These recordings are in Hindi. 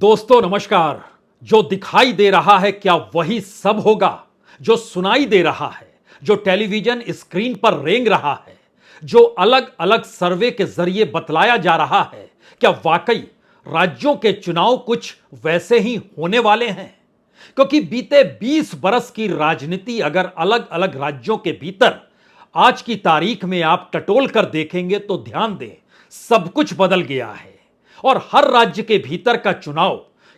दोस्तों नमस्कार। जो दिखाई दे रहा है क्या वही सब होगा? जो सुनाई दे रहा है, जो टेलीविजन स्क्रीन पर रेंग रहा है, जो अलग अलग सर्वे के जरिए बतलाया जा रहा है, क्या वाकई राज्यों के चुनाव कुछ वैसे ही होने वाले हैं? क्योंकि बीते 20 बरस की राजनीति अगर अलग अलग राज्यों के भीतर आज की तारीख में आप टटोल कर देखेंगे तो ध्यान दें, सब कुछ बदल गया है। और हर राज्य के भीतर का चुनाव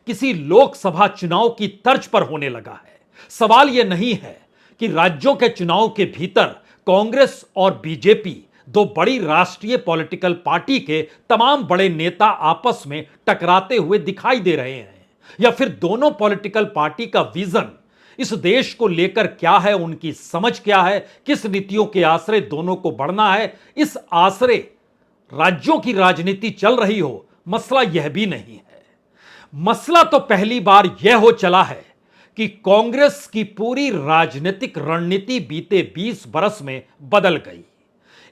किसी लोकसभा चुनाव की तर्ज पर होने लगा है। सवाल यह नहीं है कि राज्यों के चुनाव के भीतर कांग्रेस और बीजेपी, दो बड़ी राष्ट्रीय पॉलिटिकल पार्टी के तमाम बड़े नेता आपस में टकराते हुए दिखाई दे रहे हैं, या फिर दोनों पॉलिटिकल पार्टी का विजन इस देश को लेकर क्या है, उनकी समझ क्या है, किस नीतियों के आश्रय दोनों को बढ़ना है, इस आश्रय राज्यों की राजनीति चल रही हो। मसला यह भी नहीं है। मसला तो पहली बार यह हो चला है कि कांग्रेस की पूरी राजनीतिक रणनीति बीते 20 बरस में बदल गई।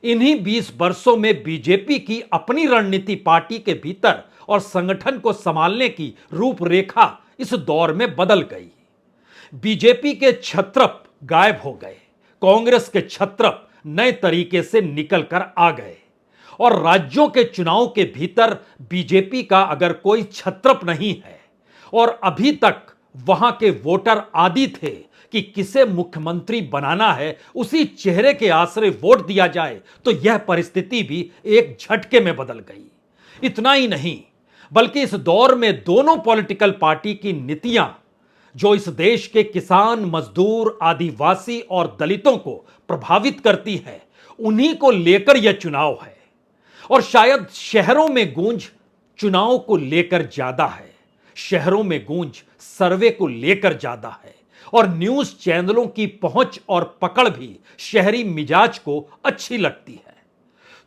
इन्हीं 20 वर्षों में बीजेपी की अपनी रणनीति पार्टी के भीतर और संगठन को संभालने की रूपरेखा इस दौर में बदल गई। बीजेपी के छत्रप गायब हो गए, कांग्रेस के छत्रप नए तरीके से निकल कर आ गए। और राज्यों के चुनाव के भीतर बीजेपी का अगर कोई छत्रप नहीं है और अभी तक वहां के वोटर आदी थे कि किसे मुख्यमंत्री बनाना है, उसी चेहरे के आश्रय वोट दिया जाए, तो यह परिस्थिति भी एक झटके में बदल गई। इतना ही नहीं, बल्कि इस दौर में दोनों पॉलिटिकल पार्टी की नीतियां जो इस देश के किसान, मजदूर, आदिवासी और दलितों को प्रभावित करती है, उन्हीं को लेकर यह चुनाव है। और शायद शहरों में गूंज चुनाव को लेकर ज्यादा है, शहरों में गूंज सर्वे को लेकर ज्यादा है, और न्यूज चैनलों की पहुंच और पकड़ भी शहरी मिजाज को अच्छी लगती है।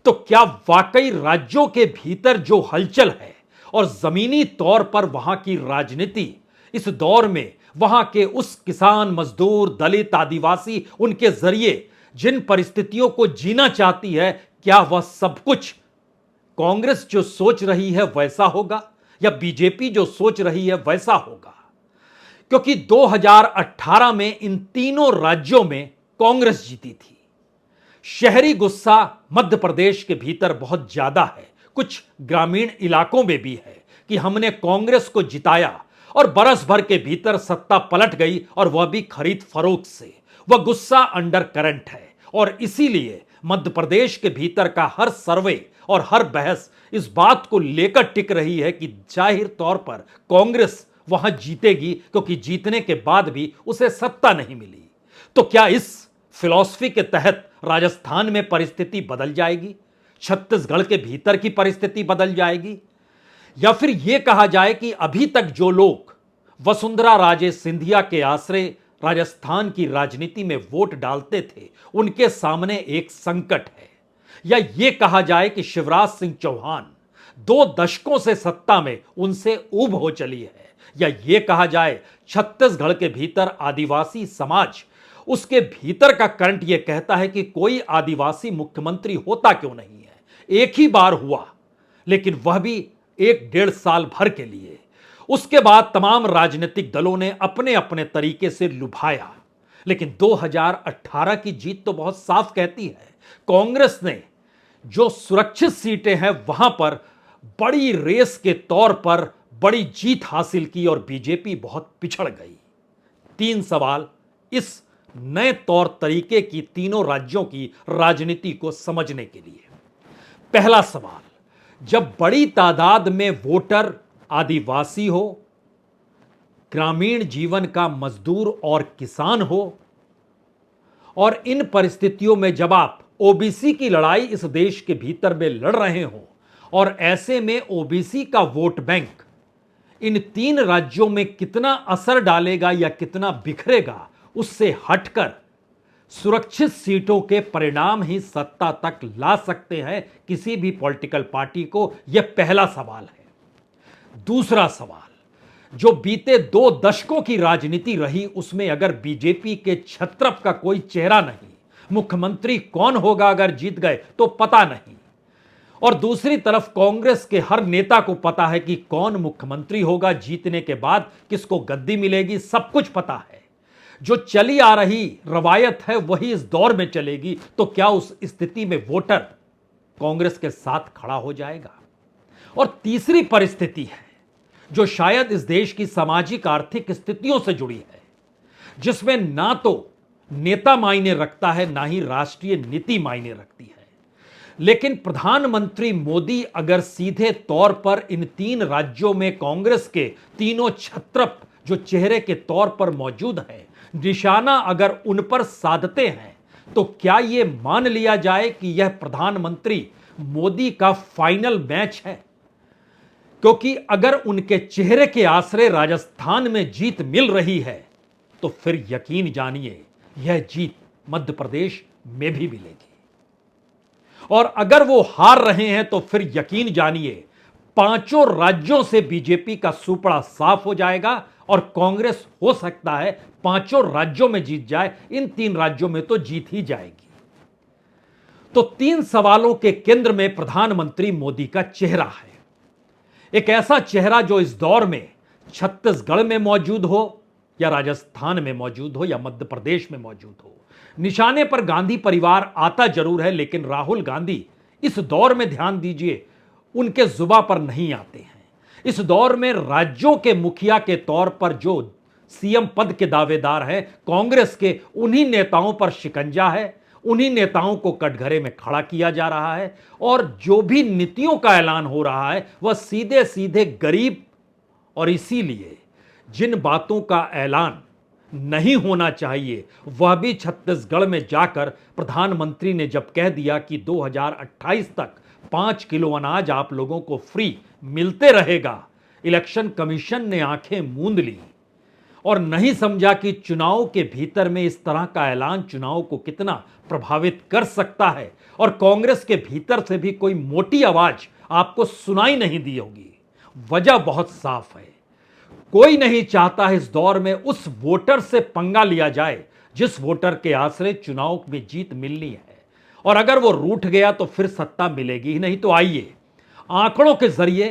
तो क्या वाकई राज्यों के भीतर जो हलचल है और जमीनी तौर पर वहां की राजनीति इस दौर में वहां के उस किसान, मजदूर, दलित, आदिवासी, उनके जरिए जिन परिस्थितियों को जीना चाहती है, क्या वह सब कुछ कांग्रेस जो सोच रही है वैसा होगा, या बीजेपी जो सोच रही है वैसा होगा? क्योंकि 2018 में इन तीनों राज्यों में कांग्रेस जीती थी। शहरी गुस्सा मध्य प्रदेश के भीतर बहुत ज्यादा है, कुछ ग्रामीण इलाकों में भी है कि हमने कांग्रेस को जिताया और बरस भर के भीतर सत्ता पलट गई, और वह भी खरीद फरोख्त से। वह गुस्सा अंडर करंट है, और इसीलिए मध्य प्रदेश के भीतर का हर सर्वे और हर बहस इस बात को लेकर टिक रही है कि जाहिर तौर पर कांग्रेस वहां जीतेगी, क्योंकि जीतने के बाद भी उसे सत्ता नहीं मिली। तो क्या इस फिलॉसफी के तहत राजस्थान में परिस्थिति बदल जाएगी, छत्तीसगढ़ के भीतर की परिस्थिति बदल जाएगी, या फिर यह कहा जाए कि अभी तक जो लोग वसुंधरा राजे सिंधिया के आश्रय राजस्थान की राजनीति में वोट डालते थे, उनके सामने एक संकट है? या यह कहा जाए कि शिवराज सिंह चौहान 2 दशकों से सत्ता में, उनसे ऊब हो चली है? या यह कहा जाए छत्तीसगढ़ के भीतर आदिवासी समाज, उसके भीतर का करंट यह कहता है कि कोई आदिवासी मुख्यमंत्री होता क्यों नहीं है? एक ही बार हुआ, लेकिन वह भी 1-1.5 साल भर के लिए। उसके बाद तमाम राजनीतिक दलों ने अपने अपने तरीके से लुभाया। लेकिन 2018 की जीत तो बहुत साफ कहती है, कांग्रेस ने जो सुरक्षित सीटें हैं वहां पर बड़ी रेस के तौर पर बड़ी जीत हासिल की, और बीजेपी बहुत पिछड़ गई। 3 सवाल इस नए तौर तरीके की तीनों राज्यों की राजनीति को समझने के लिए। पहला सवाल, जब बड़ी तादाद में वोटर आदिवासी हो, ग्रामीण जीवन का मजदूर और किसान हो, और इन परिस्थितियों में जब आप ओबीसी की लड़ाई इस देश के भीतर में लड़ रहे हो, और ऐसे में ओबीसी का वोट बैंक इन 3 राज्यों में कितना असर डालेगा या कितना बिखरेगा, उससे हटकर सुरक्षित सीटों के परिणाम ही सत्ता तक ला सकते हैं किसी भी पॉलिटिकल पार्टी को। यह पहला सवाल है। दूसरा सवाल, जो बीते 2 दशकों की राजनीति रही, उसमें अगर बीजेपी के छत्रप का कोई चेहरा नहीं, मुख्यमंत्री कौन होगा अगर जीत गए तो पता नहीं, और दूसरी तरफ कांग्रेस के हर नेता को पता है कि कौन मुख्यमंत्री होगा, जीतने के बाद किसको गद्दी मिलेगी, सब कुछ पता है। जो चली आ रही रवायत है वही इस दौर में चलेगी, तो क्या उस स्थिति में वोटर कांग्रेस के साथ खड़ा हो जाएगा? और तीसरी परिस्थिति है जो शायद इस देश की सामाजिक आर्थिक स्थितियों से जुड़ी है, जिसमें ना तो नेता मायने रखता है ना ही राष्ट्रीय नीति मायने रखती है। लेकिन प्रधानमंत्री मोदी अगर सीधे तौर पर इन 3 राज्यों में कांग्रेस के तीनों छत्रप जो चेहरे के तौर पर मौजूद है, निशाना अगर उन पर साधते हैं, तो क्या यह मान लिया जाए कि यह प्रधानमंत्री मोदी का फाइनल मैच है? क्योंकि अगर उनके चेहरे के आश्रय राजस्थान में जीत मिल रही है, तो फिर यकीन जानिए यह जीत मध्य प्रदेश में भी मिलेगी। और अगर वो हार रहे हैं तो फिर यकीन जानिए 5 राज्यों से बीजेपी का सुपड़ा साफ हो जाएगा और कांग्रेस हो सकता है 5 राज्यों में जीत जाए, इन 3 राज्यों में तो जीत ही जाएगी। तो 3 सवालों के केंद्र में प्रधानमंत्री मोदी का चेहरा है। एक ऐसा चेहरा जो इस दौर में छत्तीसगढ़ में मौजूद हो या राजस्थान में मौजूद हो या मध्य प्रदेश में मौजूद हो। निशाने पर गांधी परिवार आता जरूर है, लेकिन राहुल गांधी इस दौर में ध्यान दीजिए उनके जुबान पर नहीं आते हैं। इस दौर में राज्यों के मुखिया के तौर पर जो सीएम पद के दावेदार हैं, कांग्रेस के उन्हीं नेताओं पर शिकंजा है, उन्हीं नेताओं को कटघरे में खड़ा किया जा रहा है। और जो भी नीतियों का ऐलान हो रहा है वह सीधे सीधे गरीब, और इसीलिए जिन बातों का ऐलान नहीं होना चाहिए वह भी छत्तीसगढ़ में जाकर प्रधानमंत्री ने जब कह दिया कि 2028 तक 5 किलो अनाज आप लोगों को फ्री मिलते रहेगा, इलेक्शन कमीशन ने आंखें मूंद ली और नहीं समझा कि चुनाव के भीतर में इस तरह का ऐलान चुनाव को कितना प्रभावित कर सकता है। और कांग्रेस के भीतर से भी कोई मोटी आवाज आपको सुनाई नहीं दी होगी। वजह बहुत साफ है, कोई नहीं चाहता इस दौर में उस वोटर से पंगा लिया जाए जिस वोटर के आश्रय चुनाव में जीत मिलनी है। और अगर वो रूठ गया तो फिर सत्ता मिलेगी ही नहीं। तो आइए आंकड़ों के जरिए,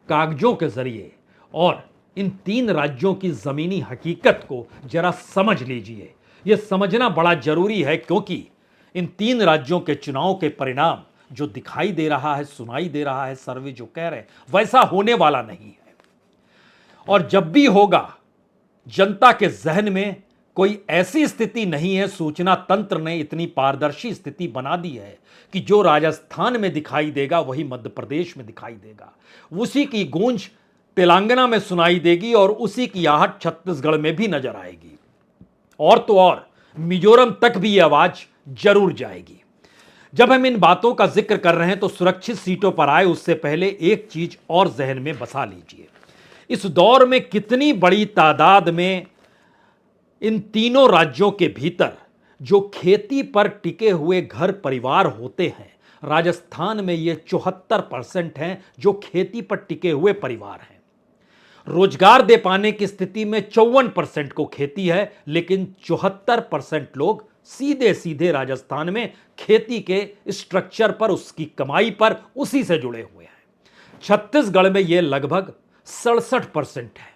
कागजों के जरिए और इन 3 राज्यों की जमीनी हकीकत को जरा समझ लीजिए। यह समझना बड़ा जरूरी है क्योंकि इन 3 राज्यों के चुनाव के परिणाम जो दिखाई दे रहा है, सुनाई दे रहा है, सर्वे जो कह रहे हैं, वैसा होने वाला नहीं है। और जब भी होगा, जनता के जहन में कोई ऐसी स्थिति नहीं है, सूचना तंत्र ने इतनी पारदर्शी स्थिति बना दी है कि जो राजस्थान में दिखाई देगा वही मध्य प्रदेश में दिखाई देगा, उसी की गूंज तेलंगाना में सुनाई देगी और उसी की आहट छत्तीसगढ़ में भी नजर आएगी। और तो और मिजोरम तक भी यह आवाज जरूर जाएगी। जब हम इन बातों का जिक्र कर रहे हैं तो सुरक्षित सीटों पर आए उससे पहले एक चीज और जहन में बसा लीजिए। इस दौर में कितनी बड़ी तादाद में इन तीनों राज्यों के भीतर जो खेती पर टिके हुए घर परिवार होते हैं, राजस्थान में ये 74% हैं जो खेती पर टिके हुए परिवार हैं। रोजगार दे पाने की स्थिति में 54% को खेती है, लेकिन 74% लोग सीधे सीधे राजस्थान में खेती के स्ट्रक्चर पर, उसकी कमाई पर, उसी से जुड़े हुए हैं। छत्तीसगढ़ में यह लगभग 67% है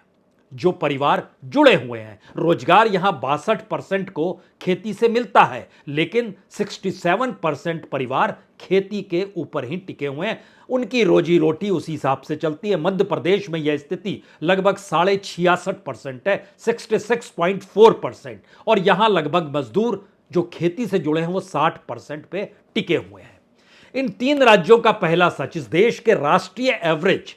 जो परिवार जुड़े हुए हैं। रोजगार यहां 62% को खेती से मिलता है, लेकिन 67% परिवार खेती के ऊपर ही टिके हुए हैं। उनकी रोजी रोटी उसी हिसाब से चलती है। मध्य प्रदेश में यह स्थिति लगभग 66.5% है, 66.4%। और यहां लगभग मजदूर जो खेती से जुड़े हैं वो 60% पे टिके हुए हैं। इन 3 राज्यों का पहला सच, इस देश के राष्ट्रीय एवरेज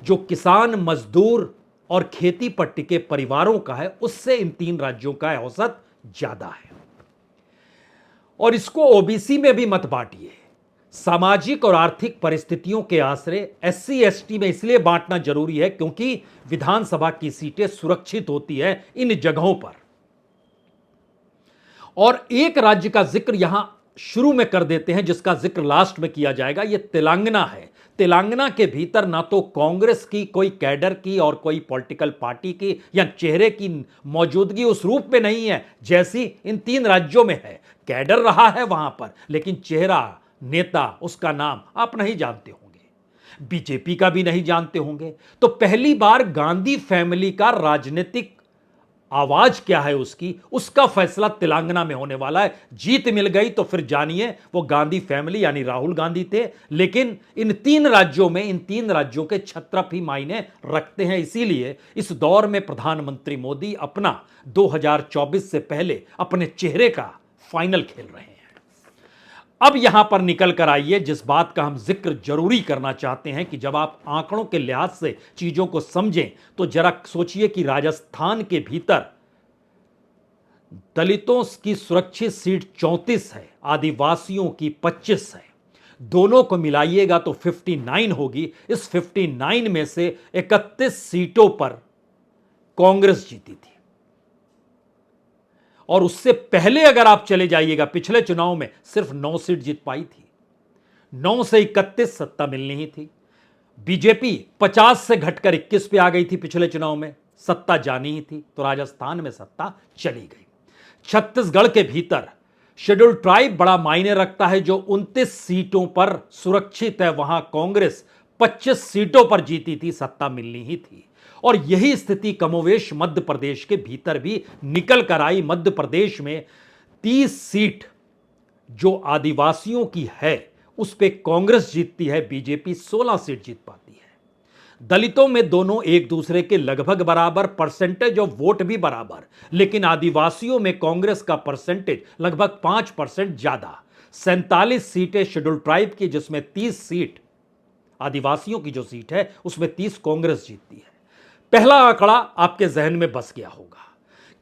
जो किसान, मजदूर और खेती पर टिके परिवारों का है, उससे इन 3 राज्यों का औसत ज्यादा है। और इसको ओबीसी में भी मत बांटिए। सामाजिक और आर्थिक परिस्थितियों के आश्रय एससी एसटी में इसलिए बांटना जरूरी है क्योंकि विधानसभा की सीटें सुरक्षित होती है इन जगहों पर। और एक राज्य का जिक्र यहां शुरू में कर देते हैं जिसका जिक्र लास्ट में किया जाएगा, यह तेलंगाना है। तेलंगाना के भीतर ना तो कांग्रेस की कोई कैडर की और कोई पॉलिटिकल पार्टी की या चेहरे की मौजूदगी उस रूप में नहीं है जैसी इन 3 राज्यों में है। कैडर रहा है वहां पर, लेकिन चेहरा नेता, उसका नाम आप नहीं जानते होंगे, बीजेपी का भी नहीं जानते होंगे, तो पहली बार गांधी फैमिली का राजनीतिक आवाज क्या है उसकी, उसका फैसला तेलंगाना में होने वाला है। जीत मिल गई तो फिर जानिए वो गांधी फैमिली यानी राहुल गांधी थे। लेकिन इन तीन राज्यों में, इन तीन राज्यों के छत्रप ही मायने रखते हैं। इसीलिए इस दौर में प्रधानमंत्री मोदी अपना 2024 से पहले अपने चेहरे का फाइनल खेल रहे हैं। अब यहां पर निकल कर आइए, जिस बात का हम जिक्र जरूरी करना चाहते हैं कि जब आप आंकड़ों के लिहाज से चीजों को समझें तो जरा सोचिए कि राजस्थान के भीतर दलितों की सुरक्षित सीट 34 है, आदिवासियों की 25 है। दोनों को मिलाइएगा तो 59 होगी। इस 59 में से 31 सीटों पर कांग्रेस जीती थी। और उससे पहले अगर आप चले जाइएगा, पिछले चुनाव में सिर्फ 9 सीट जीत पाई थी। 9 से 31 सत्ता मिलनी ही थी। बीजेपी 50 से घटकर 21 पे आ गई थी पिछले चुनाव में, सत्ता जानी ही थी। तो राजस्थान में सत्ता चली गई। छत्तीसगढ़ के भीतर शेड्यूल ट्राइब बड़ा मायने रखता है, जो 29 सीटों पर सुरक्षित है। वहां कांग्रेस 25 सीटों पर जीती थी, सत्ता मिलनी ही थी। और यही स्थिति कमोवेश मध्य प्रदेश के भीतर भी निकल कर आई। मध्य प्रदेश में 30 सीट जो आदिवासियों की है उस पे कांग्रेस जीतती है, बीजेपी 16 सीट जीत पाती है। दलितों में दोनों एक दूसरे के लगभग बराबर, परसेंटेज ऑफ वोट भी बराबर, लेकिन आदिवासियों में कांग्रेस का परसेंटेज लगभग 5% ज्यादा। 47 सीटें शेड्यूल ट्राइब की, जिसमें 30 सीट आदिवासियों की जो सीट है उसमें 30 कांग्रेस जीतती है। पहला आंकड़ा आपके जहन में बस गया होगा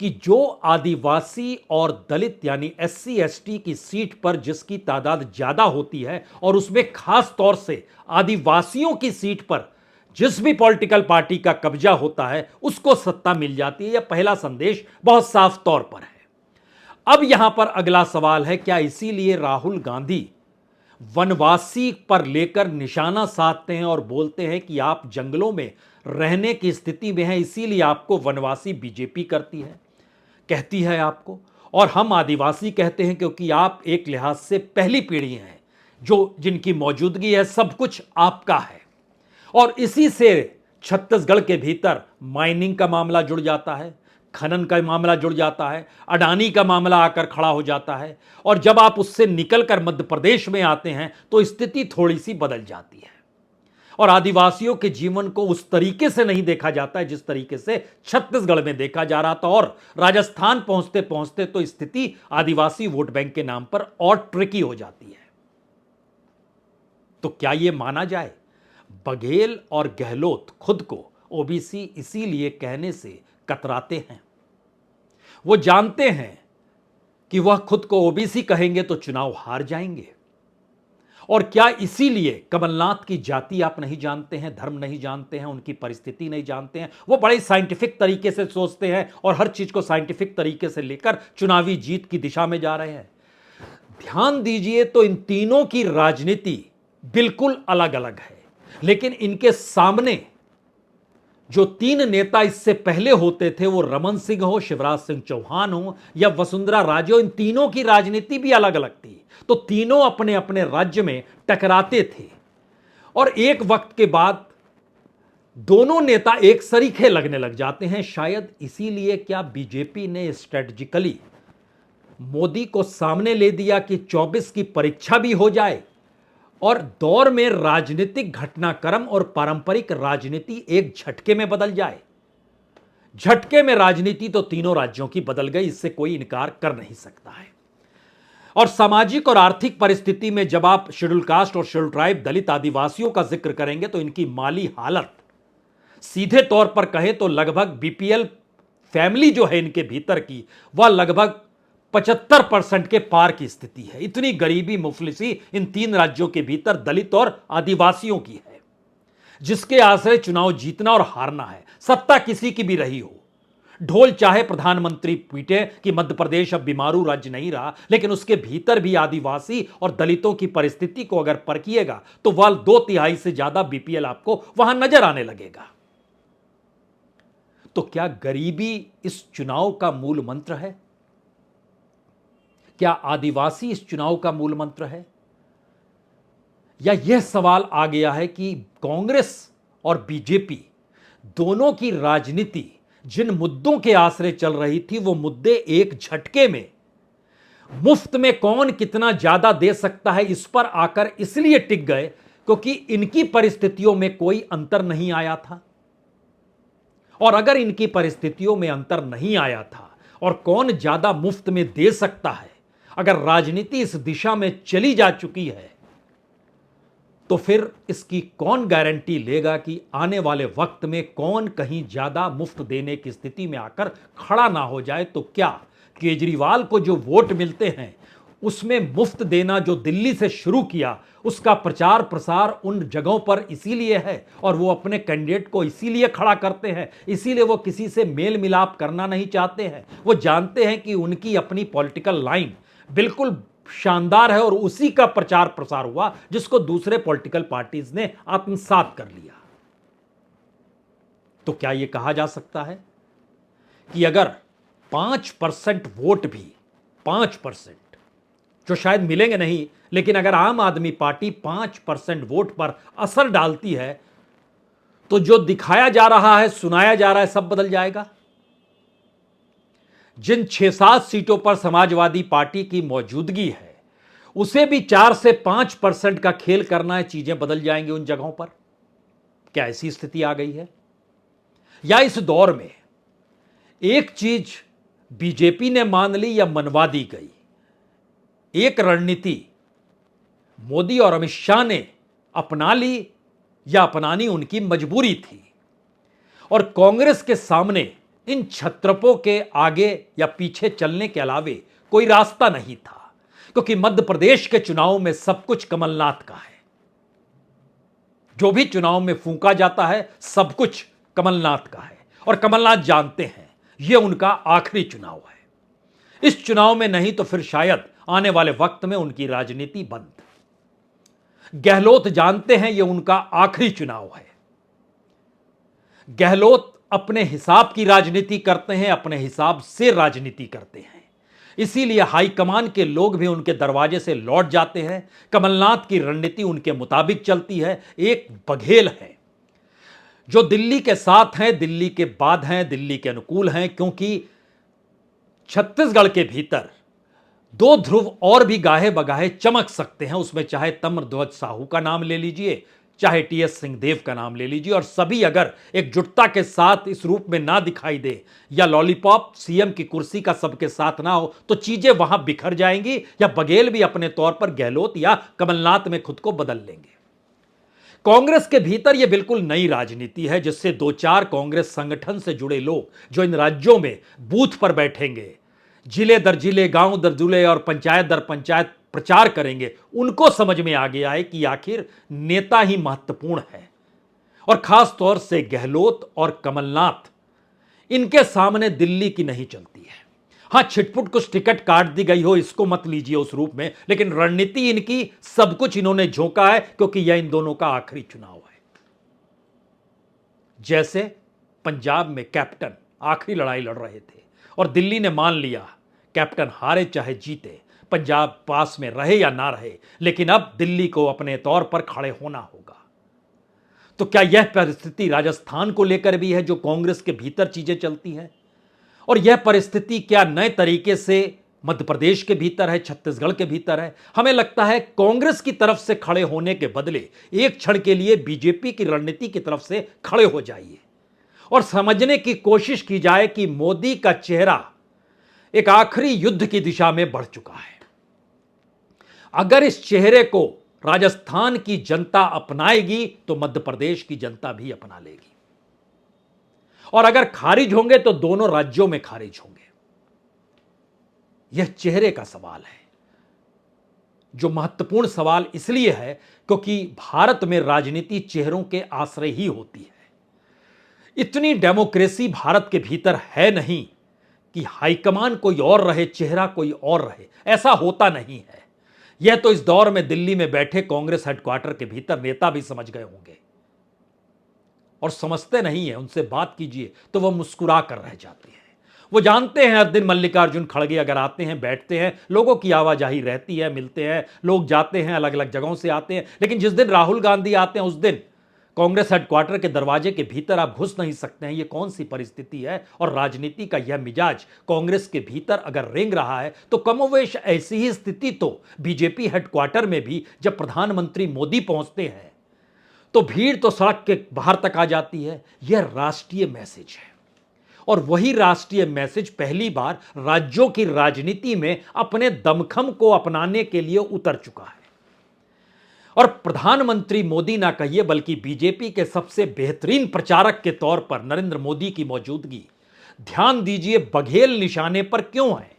कि जो आदिवासी और दलित यानी एससी एसटी की सीट पर जिसकी तादाद ज्यादा होती है, और उसमें खास तौर से आदिवासियों की सीट पर जिस भी पॉलिटिकल पार्टी का कब्जा होता है उसको सत्ता मिल जाती है। यह पहला संदेश बहुत साफ तौर पर है। अब यहां पर अगला सवाल है, क्या इसीलिए राहुल गांधी वनवासी पर लेकर निशाना साधते हैं और बोलते हैं कि आप जंगलों में रहने की स्थिति में हैं, इसीलिए आपको वनवासी बीजेपी करती है, कहती है आपको, और हम आदिवासी कहते हैं क्योंकि आप एक लिहाज से पहली पीढ़ी हैं जो जिनकी मौजूदगी है, सब कुछ आपका है। और इसी से छत्तीसगढ़ के भीतर माइनिंग का मामला जुड़ जाता है, खनन का मामला जुड़ जाता है, अडानी का मामला आकर खड़ा हो जाता है। और जब आप उससे निकलकर मध्य प्रदेश में आते हैं तो स्थिति थोड़ी सी बदल जाती है, और आदिवासियों के जीवन को उस तरीके से नहीं देखा जाता है जिस तरीके से छत्तीसगढ़ में देखा जा रहा था। और राजस्थान पहुंचते पहुंचते तो स्थिति आदिवासी वोट बैंक के नाम पर और ट्रिकी हो जाती है। तो क्या यह माना जाए, बघेल और गहलोत खुद को ओबीसी इसीलिए कहने से कतराते हैं। वो जानते हैं कि वह खुद को ओबीसी कहेंगे तो चुनाव हार जाएंगे। और क्या इसीलिए कमलनाथ की जाति आप नहीं जानते हैं, धर्म नहीं जानते हैं, उनकी परिस्थिति नहीं जानते हैं। वो बड़े साइंटिफिक तरीके से सोचते हैं और हर चीज को साइंटिफिक तरीके से लेकर चुनावी जीत की दिशा में जा रहे हैं। ध्यान दीजिए तो इन तीनों की राजनीति बिल्कुल अलग अलग है, लेकिन इनके सामने जो तीन नेता इससे पहले होते थे, वो रमन सिंह हो, शिवराज सिंह चौहान हो या वसुंधरा राजे हो, इन तीनों की राजनीति भी अलग अलग थी। तो तीनों अपने अपने राज्य में टकराते थे, और एक वक्त के बाद दोनों नेता एक सरीखे लगने लग जाते हैं। शायद इसीलिए क्या बीजेपी ने स्ट्रेटजिकली मोदी को सामने ले दिया कि 24 की परीक्षा भी हो जाए, और दौर में राजनीतिक घटनाक्रम और पारंपरिक राजनीति एक झटके में बदल जाए। झटके में राजनीति तो तीनों राज्यों की बदल गई, इससे कोई इनकार कर नहीं सकता है। और सामाजिक और आर्थिक परिस्थिति में जब आप शेड्यूल कास्ट और शेड्यूल ट्राइब, दलित, आदिवासियों का जिक्र करेंगे तो इनकी माली हालत सीधे तौर पर कहें तो लगभग बीपीएल फैमिली जो है इनके भीतर की, वह लगभग 75% के पार की स्थिति है। इतनी गरीबी, मुफलिसी इन तीन राज्यों के भीतर दलित और आदिवासियों की है, जिसके आश्रय चुनाव जीतना और हारना है। सत्ता किसी की भी रही हो, ढोल चाहे प्रधानमंत्री पीटे कि मध्य प्रदेश अब बीमारू राज्य नहीं रहा, लेकिन उसके भीतर भी आदिवासी और दलितों की परिस्थिति को अगर परखिएगा तो वह 2/3 से ज्यादा बीपीएल आपको वहां नजर आने लगेगा। तो क्या गरीबी इस चुनाव का मूल मंत्र है? क्या आदिवासी इस चुनाव का मूल मंत्र है? या यह सवाल आ गया है कि कांग्रेस और बीजेपी दोनों की राजनीति जिन मुद्दों के आसरे चल रही थी, वो मुद्दे एक झटके में मुफ्त में कौन कितना ज्यादा दे सकता है इस पर आकर इसलिए टिक गए क्योंकि इनकी परिस्थितियों में कोई अंतर नहीं आया था। और अगर इनकी परिस्थितियों में अंतर नहीं आया था और कौन ज्यादा मुफ्त में दे सकता है, अगर राजनीति इस दिशा में चली जा चुकी है, तो फिर इसकी कौन गारंटी लेगा कि आने वाले वक्त में कौन कहीं ज्यादा मुफ्त देने की स्थिति में आकर खड़ा ना हो जाए। तो क्या केजरीवाल को जो वोट मिलते हैं उसमें मुफ्त देना जो दिल्ली से शुरू किया, उसका प्रचार प्रसार उन जगहों पर इसीलिए है और वो अपने कैंडिडेट को इसीलिए खड़ा करते हैं, इसीलिए वो किसी से मेल मिलाप करना नहीं चाहते हैं। वो जानते हैं कि उनकी अपनी पॉलिटिकल लाइन बिल्कुल शानदार है और उसी का प्रचार प्रसार हुआ जिसको दूसरे पॉलिटिकल पार्टीज ने आत्मसात कर लिया। तो क्या यह कहा जा सकता है कि अगर 5% वोट भी 5%, जो शायद मिलेंगे नहीं, लेकिन अगर आम आदमी पार्टी 5% वोट पर असर डालती है तो जो दिखाया जा रहा है, सुनाया जा रहा है, सब बदल जाएगा? जिन 6-7 सीटों पर समाजवादी पार्टी की मौजूदगी है उसे भी 4 से 5% का खेल करना है, चीजें बदल जाएंगी उन जगहों पर। क्या ऐसी स्थिति आ गई है? या इस दौर में एक चीज बीजेपी ने मान ली या मनवा दी गई, एक रणनीति मोदी और अमित शाह ने अपना ली या अपनानी उनकी मजबूरी थी और कांग्रेस के सामने इन छत्रपों के आगे या पीछे चलने के अलावे कोई रास्ता नहीं था, क्योंकि मध्य प्रदेश के चुनाव में सब कुछ कमलनाथ का है। जो भी चुनाव में फूंका जाता है सब कुछ कमलनाथ का है और कमलनाथ जानते हैं यह उनका आखिरी चुनाव है। इस चुनाव में नहीं तो फिर शायद आने वाले वक्त में उनकी राजनीति बंद। गहलोत जानते हैं यह उनका आखिरी चुनाव है। गहलोत अपने हिसाब की राजनीति करते हैं, अपने हिसाब से राजनीति करते हैं, इसीलिए हाईकमान के लोग भी उनके दरवाजे से लौट जाते हैं। कमलनाथ की रणनीति उनके मुताबिक चलती है। एक बघेल है जो दिल्ली के साथ हैं, दिल्ली के बाद हैं, दिल्ली के अनुकूल हैं, क्योंकि छत्तीसगढ़ के भीतर 2 ध्रुव और भी गाहे बगाहे चमक सकते हैं। उसमें चाहे तम्रध्वज साहू का नाम ले लीजिए, चाहे टीएस सिंहदेव का नाम ले लीजिए, और सभी अगर एकजुटता के साथ इस रूप में ना दिखाई दे या लॉलीपॉप सीएम की कुर्सी का सबके साथ ना हो तो चीजें वहां बिखर जाएंगी या बघेल भी अपने तौर पर गहलोत या कमलनाथ में खुद को बदल लेंगे। कांग्रेस के भीतर यह बिल्कुल नई राजनीति है जिससे 2-4 कांग्रेस संगठन से जुड़े लोग जो इन राज्यों में बूथ पर बैठेंगे, जिले दर जिले, गांव दर जिले और पंचायत दर पंचायत प्रचार करेंगे, उनको समझ में आ गया है कि आखिर नेता ही महत्वपूर्ण है। और खास तौर से गहलोत और कमलनाथ, इनके सामने दिल्ली की नहीं चलती है। हां, छिटपुट कुछ टिकट काट दी गई हो, इसको मत लीजिए उस रूप में, लेकिन रणनीति इनकी सब कुछ इन्होंने झोंका है क्योंकि यह इन दोनों का आखिरी चुनाव है। जैसे पंजाब में कैप्टन आखिरी लड़ाई लड़ रहे थे और दिल्ली ने मान लिया कैप्टन हारे चाहे जीते, पंजाब पास में रहे या ना रहे, लेकिन अब दिल्ली को अपने तौर पर खड़े होना होगा। तो क्या यह परिस्थिति राजस्थान को लेकर भी है जो कांग्रेस के भीतर चीजें चलती हैं? और यह परिस्थिति क्या नए तरीके से मध्य प्रदेश के भीतर है, छत्तीसगढ़ के भीतर है? हमें लगता है कांग्रेस की तरफ से खड़े होने के बदले एक क्षण के लिए बीजेपी की रणनीति की तरफ से खड़े हो जाइए और समझने की कोशिश की जाए कि मोदी का चेहरा एक आखिरी युद्ध की दिशा में बढ़ चुका है। अगर इस चेहरे को राजस्थान की जनता अपनाएगी तो मध्य प्रदेश की जनता भी अपना लेगी, और अगर खारिज होंगे तो दोनों राज्यों में खारिज होंगे। यह चेहरे का सवाल है, जो महत्वपूर्ण सवाल इसलिए है क्योंकि भारत में राजनीति चेहरों के आश्रय ही होती है। इतनी डेमोक्रेसी भारत के भीतर है नहीं कि हाईकमान कोई और रहे, चेहरा कोई और रहे, ऐसा होता नहीं है। यह तो इस दौर में दिल्ली में बैठे कांग्रेस हेडक्वार्टर के भीतर नेता भी समझ गए होंगे और समझते नहीं है। उनसे बात कीजिए तो वह मुस्कुरा कर रह जाते हैं। वो जानते हैं हर दिन मल्लिकार्जुन खड़गे अगर आते हैं, बैठते हैं, लोगों की आवाजाही रहती है, मिलते हैं, लोग जाते हैं, अलग अलग जगहों से आते हैं। लेकिन जिस दिन राहुल गांधी आते हैं उस दिन कांग्रेस हेडक्वार्टर के दरवाजे के भीतर आप घुस नहीं सकते हैं। यह कौन सी परिस्थिति है? और राजनीति का यह मिजाज कांग्रेस के भीतर अगर रेंग रहा है तो कमोवेश ऐसी ही स्थिति तो बीजेपी हेडक्वार्टर में भी जब प्रधानमंत्री मोदी पहुंचते हैं तो भीड़ तो सड़क के बाहर तक आ जाती है। यह राष्ट्रीय मैसेज है और वही राष्ट्रीय मैसेज पहली बार राज्यों की राजनीति में अपने दमखम को अपनाने के लिए उतर चुका है। और प्रधानमंत्री मोदी ना कहिए बल्कि बीजेपी के सबसे बेहतरीन प्रचारक के तौर पर नरेंद्र मोदी की मौजूदगी, ध्यान दीजिए, बघेल निशाने पर क्यों है?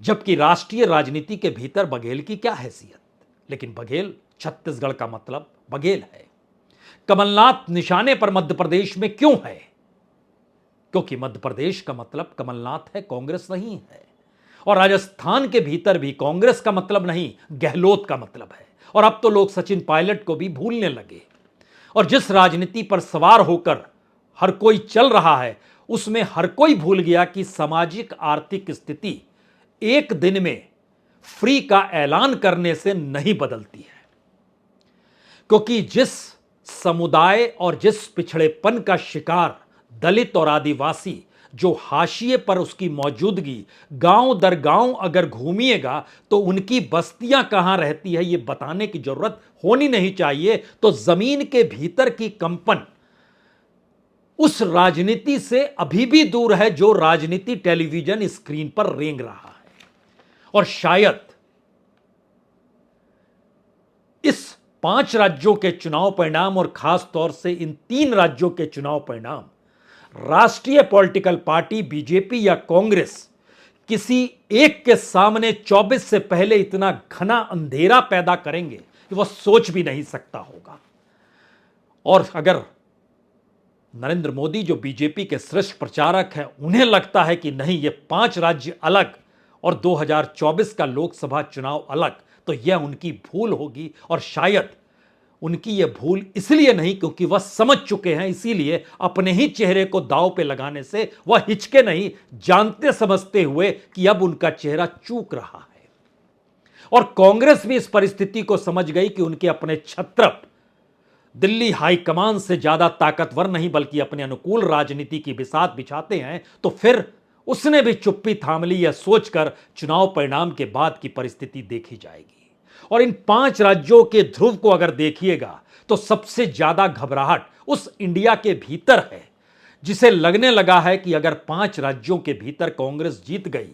जबकि राष्ट्रीय राजनीति के भीतर बघेल की क्या हैसियत, लेकिन बघेल छत्तीसगढ़ का मतलब बघेल है। कमलनाथ निशाने पर मध्य प्रदेश में क्यों है? क्योंकि मध्य प्रदेश का मतलब कमलनाथ है, कांग्रेस नहीं है। और राजस्थान के भीतर भी कांग्रेस का मतलब नहीं, गहलोत का मतलब है। और अब तो लोग सचिन पायलट को भी भूलने लगे। और जिस राजनीति पर सवार होकर हर कोई चल रहा है उसमें हर कोई भूल गया कि सामाजिक आर्थिक स्थिति एक दिन में फ्री का ऐलान करने से नहीं बदलती है। क्योंकि जिस समुदाय और जिस पिछड़ेपन का शिकार दलित और आदिवासी, जो हाशिए पर उसकी मौजूदगी, गांव दर गांव अगर घूमिएगा तो उनकी बस्तियां कहां रहती है यह बताने की जरूरत होनी नहीं चाहिए। तो जमीन के भीतर की कंपन उस राजनीति से अभी भी दूर है जो राजनीति टेलीविजन स्क्रीन पर रेंग रहा है। और शायद इस 5 राज्यों के चुनाव परिणाम और खास तौर से इन 3 राज्यों के चुनाव परिणाम राष्ट्रीय पॉलिटिकल पार्टी बीजेपी या कांग्रेस किसी एक के सामने 24 से पहले इतना घना अंधेरा पैदा करेंगे कि वह सोच भी नहीं सकता होगा। और अगर नरेंद्र मोदी जो बीजेपी के श्रेष्ठ प्रचारक हैं उन्हें लगता है कि नहीं ये 5 राज्य अलग और 2024 का लोकसभा चुनाव अलग, तो यह उनकी भूल होगी। और शायद उनकी यह भूल इसलिए नहीं क्योंकि वह समझ चुके हैं, इसीलिए अपने ही चेहरे को दांव पे लगाने से वह हिचके नहीं, जानते समझते हुए कि अब उनका चेहरा चूक रहा है। और कांग्रेस भी इस परिस्थिति को समझ गई कि उनके अपने छत्रप दिल्ली हाईकमान से ज्यादा ताकतवर नहीं बल्कि अपने अनुकूल राजनीति की बिसात बिछाते हैं। तो फिर उसने भी चुप्पी थाम ली, यह सोचकर चुनाव परिणाम के बाद की परिस्थिति देखी जाएगी। और इन 5 राज्यों के ध्रुव को अगर देखिएगा तो सबसे ज्यादा घबराहट उस इंडिया के भीतर है जिसे लगने लगा है कि अगर 5 राज्यों के भीतर कांग्रेस जीत गई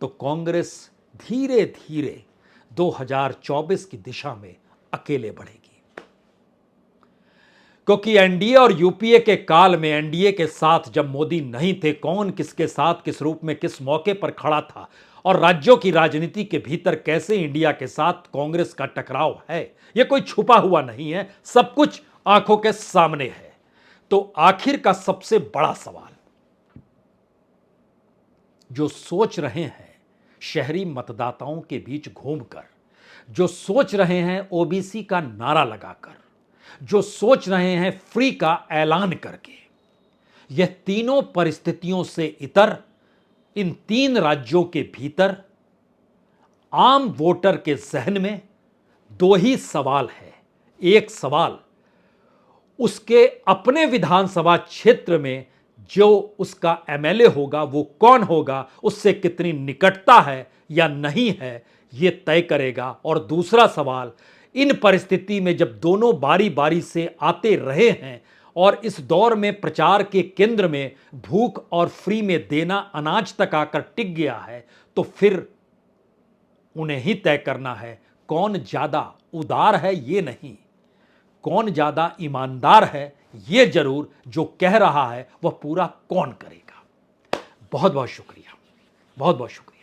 तो कांग्रेस धीरे धीरे 2024 की दिशा में अकेले बढ़ेगी। क्योंकि एनडीए और यूपीए के काल में एनडीए के साथ जब मोदी नहीं थे, कौन किसके साथ किस रूप में किस मौके पर खड़ा था और राज्यों की राजनीति के भीतर कैसे इंडिया के साथ कांग्रेस का टकराव है, यह कोई छुपा हुआ नहीं है, सब कुछ आंखों के सामने है। तो आखिर का सबसे बड़ा सवाल जो सोच रहे हैं शहरी मतदाताओं के बीच घूमकर, जो सोच रहे हैं ओबीसी का नारा लगाकर, जो सोच रहे हैं फ्री का ऐलान करके, यह तीनों परिस्थितियों से इतर इन 3 राज्यों के भीतर आम वोटर के जहन में 2 ही सवाल है। एक सवाल उसके अपने विधानसभा क्षेत्र में जो उसका एमएलए होगा वो कौन होगा, उससे कितनी निकटता है या नहीं है, यह तय करेगा। और दूसरा सवाल इन परिस्थिति में जब दोनों बारी बारी से आते रहे हैं और इस दौर में प्रचार के केंद्र में भूख और फ्री में देना अनाज तक आकर टिक गया है, तो फिर उन्हें ही तय करना है कौन ज्यादा उदार है, ये नहीं, कौन ज्यादा ईमानदार है ये जरूर, जो कह रहा है वह पूरा कौन करेगा। बहुत बहुत शुक्रिया, बहुत बहुत शुक्रिया।